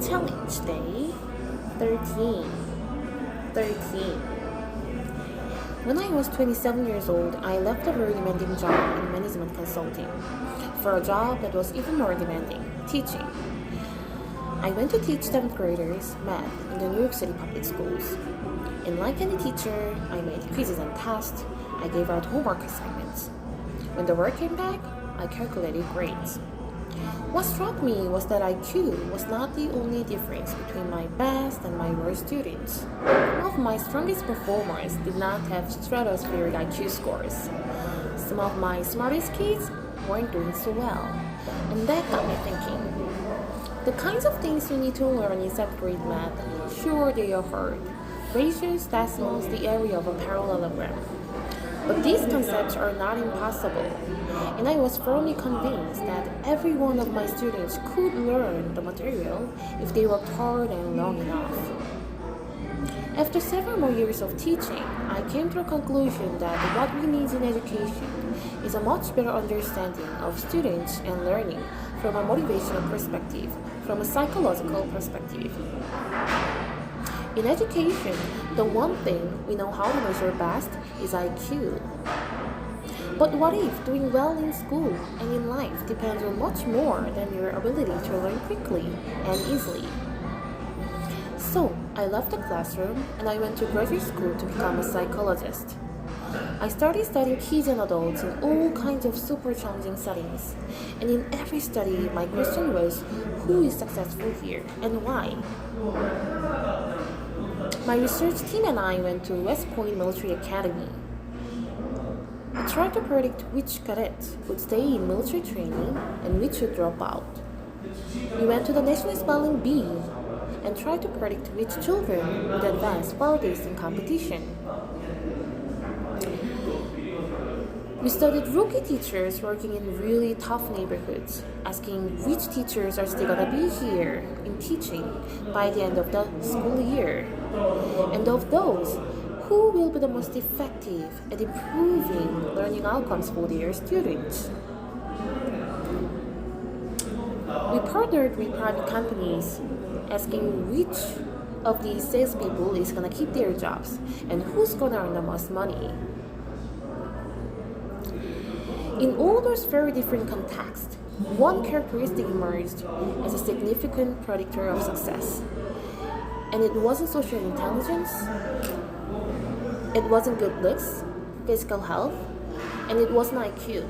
Challenge Day 13. 13. When I was 27 years old, I left a very demanding job in management consulting for a job that was even more demanding, teaching. I went to teach 7th graders math in the New York City public schools. And like any teacher, I made quizzes and tests. I gave out homework assignments. When the work came back, I calculated grades. What struck me was that IQ was not the only difference between my best and my worst students. Some of my strongest performers did not have stratospheric IQ scores. Some of my smartest kids weren't doing so well. And that got me thinking. The kinds of things you need to learn in 7th grade math, sure they are hard. Ratios, decimals, the area of a parallelogram. But these concepts are not impossible, and I was firmly convinced that every one of my students could learn the material if they worked hard and long enough. After several more years of teaching, I came to a conclusion that what we need in education is a much better understanding of students and learning from a motivational perspective, from a psychological perspective. In education, the one thing we know how to measure best is IQ. But what if doing well in school and in life depends on much more than your ability to learn quickly and easily? So, I left the classroom and I went to graduate school to become a psychologist. I started studying kids and adults in all kinds of super challenging settings. And in every study, my question was, who is successful here and why? My research team and I went to West Point Military Academy. We tried to predict which cadets would stay in military training and which would drop out. We went to the National Spelling Bee and tried to predict which children would advance farthest in competition. We studied rookie teachers working in really tough neighborhoods, asking which teachers are still gonna be here in teaching by the end of the school year. And of those, who will be the most effective at improving learning outcomes for their students? We partnered with private companies, asking which of these salespeople is gonna keep their jobs and who's gonna earn the most money. In all those very different contexts, one characteristic emerged as a significant predictor of success. And it wasn't social intelligence, it wasn't good looks, physical health, and it wasn't IQ.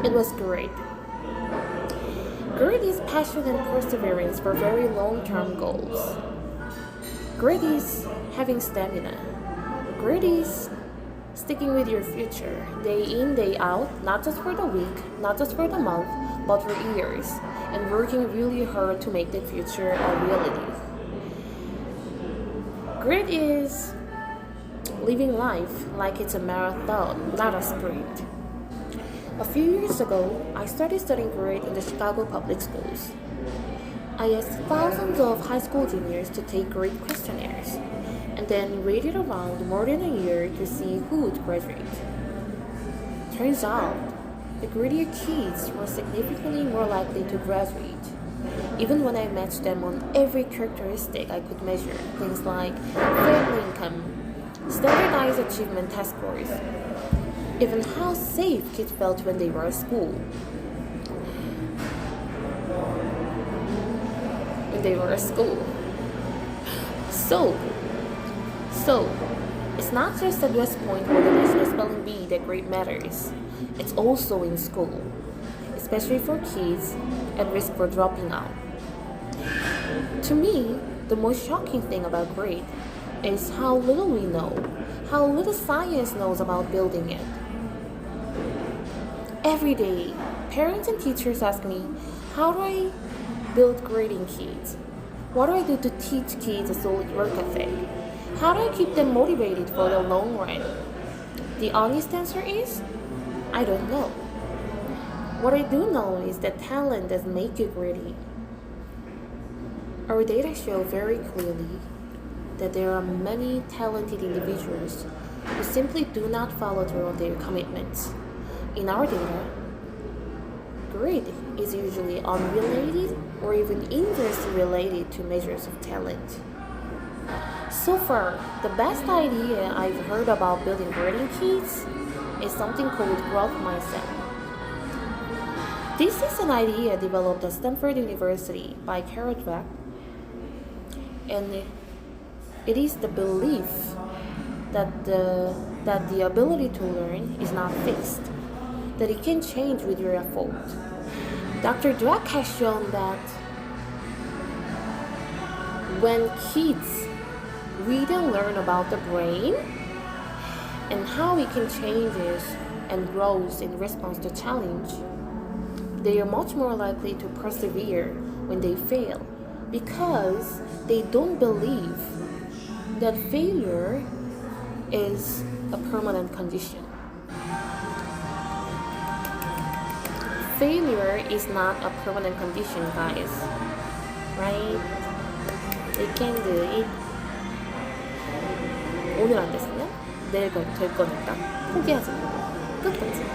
It was grit. Grit is passion and perseverance for very long-term goals. Grit is having stamina. Grit is sticking with your future, day in, day out, not just for the week, not just for the month, but for years, and working really hard to make that future a reality. Grit is living life like it's a marathon, not a sprint. A few years ago, I started studying grit in the Chicago public schools. I asked thousands of high school juniors to take grit questionnaires, and then waited around more than a year to see who would graduate. Turns out, the grittier kids were significantly more likely to graduate, even when I matched them on every characteristic I could measure, things like family income, standardized achievement test scores, even how safe kids felt when they were at school. So, it's not just at West Point or the National Spelling Bee that grade matters. It's also in school, especially for kids at risk for dropping out. To me, the most shocking thing about grade is how little we know, how little science knows about building it. Every day, parents and teachers ask me, how do I build grading kids? What do I do to teach kids a solid work ethic? How do I keep them motivated for the long run? The honest answer is, I don't know. What I do know is that talent doesn't make you gritty. Our data show very clearly that there are many talented individuals who simply do not follow through on their commitments. In our data, grit is usually unrelated or even inversely related to measures of talent. So far, the best idea I've heard about building grit in kids is something called growth mindset. This is an idea developed at Stanford University by Carol Dweck, and it is the belief that the ability to learn is not fixed, that it can change with your effort. Dr. Dweck has shown that when kids read and learn about the brain and how it can changes and grows in response to challenge, they are much more likely to persevere when they fail because they don't believe that failure is a permanent condition. Failure is not a permanent condition, guys. Right? You can do it. 오늘 안 됐으면 내일 될 거니까 포기하지 말고 끝까지